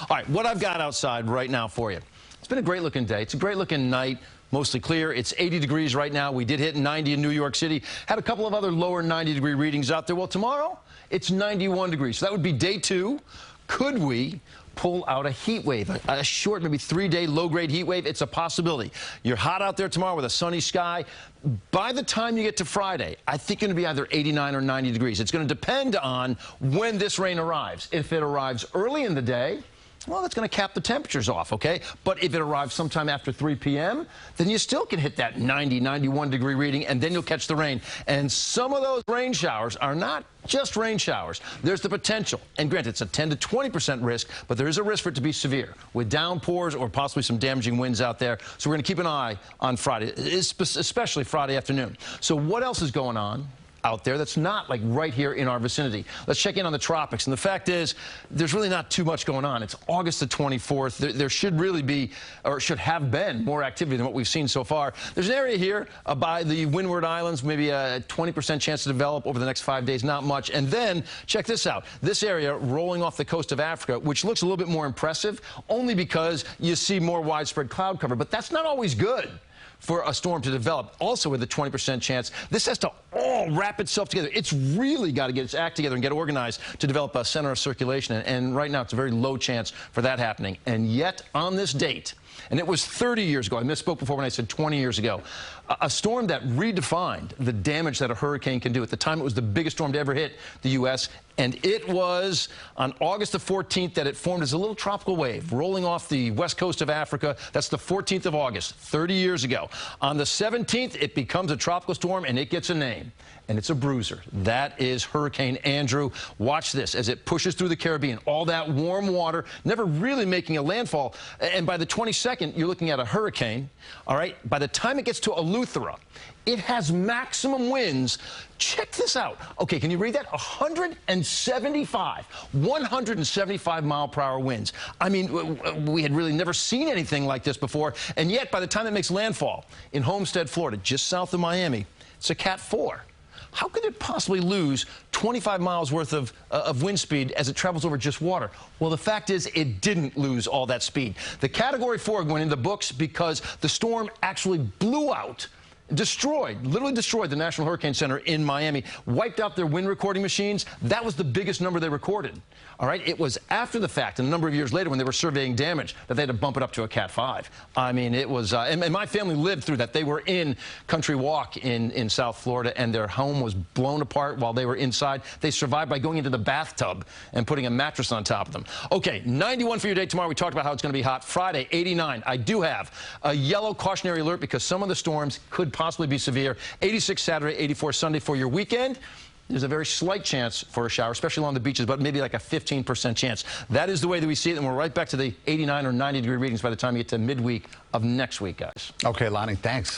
All right, what I've got outside right now for you. It's been a great looking day. It's a great looking night. Mostly clear. It's 80 degrees right now. We did hit 90 in New York City. Had a couple of other lower 90-degree readings out there. Well, tomorrow, it's 91 degrees. So that would be day 2. Could we pull out a heat wave, a short, maybe 3-day low-grade heat wave? It's a possibility. You're hot out there tomorrow with a sunny sky. By the time you get to Friday, I think it's going to be either 89 or 90 degrees. It's going to depend on when this rain arrives. If it arrives early in the day, well, that's going to cap the temperatures off, okay? But if it arrives sometime after 3 p.m., then you still can hit that 90, 91-degree reading, and then you'll catch the rain. And some of those rain showers are not just rain showers. There's the potential, and granted, it's a 10 to 20% risk, but there is a risk for it to be severe with downpours or possibly some damaging winds out there. So we're going to keep an eye on Friday, especially Friday afternoon. So what else is going on out there that's not like right here in our vicinity? Let's check in on the tropics. And the fact is, there's really not too much going on. It's August the 24th. There should really be, or should have been, more activity than what we've seen so far. There's an area here by the Windward Islands, maybe a 20% chance to develop over the next 5 days, not much. And then, check this out. This area rolling off the coast of Africa, which looks a little bit more impressive, only because you see more widespread cloud cover. But that's not always good for a storm to develop. Also with a 20% chance, this has to all wrap itself together. It's really got to get its act together and get organized to develop a center of circulation. And right now, it's a very low chance for that happening. And yet, on this date, and it was 30 years ago, I misspoke before when I said 20 years ago, a storm that redefined the damage that a hurricane can do. At the time, it was the biggest storm to ever hit the U.S., and it was on August the 14th that it formed as a little tropical wave rolling off the west coast of Africa. That's the 14th of August, 30 years ago. On the 17th, it becomes a tropical storm, and it gets a name, and it's a bruiser. That is Hurricane Andrew. Watch this as it pushes through the Caribbean. All that warm water, never really making a landfall, and by the 22nd, you're looking at a hurricane, all right? By the time it gets to Eleuthera, it has maximum winds. Check this out. Okay, can you read that? 175 mile-per-hour winds. I mean, we had really never seen anything like this before, and yet by the time it makes landfall in Homestead, Florida, just south of Miami, it's a Cat 4. How could it possibly lose 25 miles worth of wind speed as it travels over just water? Well, the fact is it didn't lose all that speed. The Category 4 went in the books because the storm actually blew out, literally destroyed the National Hurricane Center in Miami, wiped out their wind recording machines. That was the biggest number they recorded. All right, it was after the fact, and a number of years later when they were surveying damage, that they had to bump it up to a Cat 5. I mean, it was, and my family lived through that. They were in Country Walk in South Florida, and their home was blown apart while they were inside. They survived by going into the bathtub and putting a mattress on top of them. Okay, 91 for your day tomorrow. We talked about how it's going to be hot. Friday, 89. I do have a yellow cautionary alert because some of the storms could possibly be severe. 86 Saturday, 84 Sunday for your weekend. There's a very slight chance for a shower, especially along the beaches, but maybe like a 15% chance. That is the way that we see it, and we're right back to the 89 or 90-degree readings by the time you get to midweek of next week, guys. Okay, Lonnie, thanks.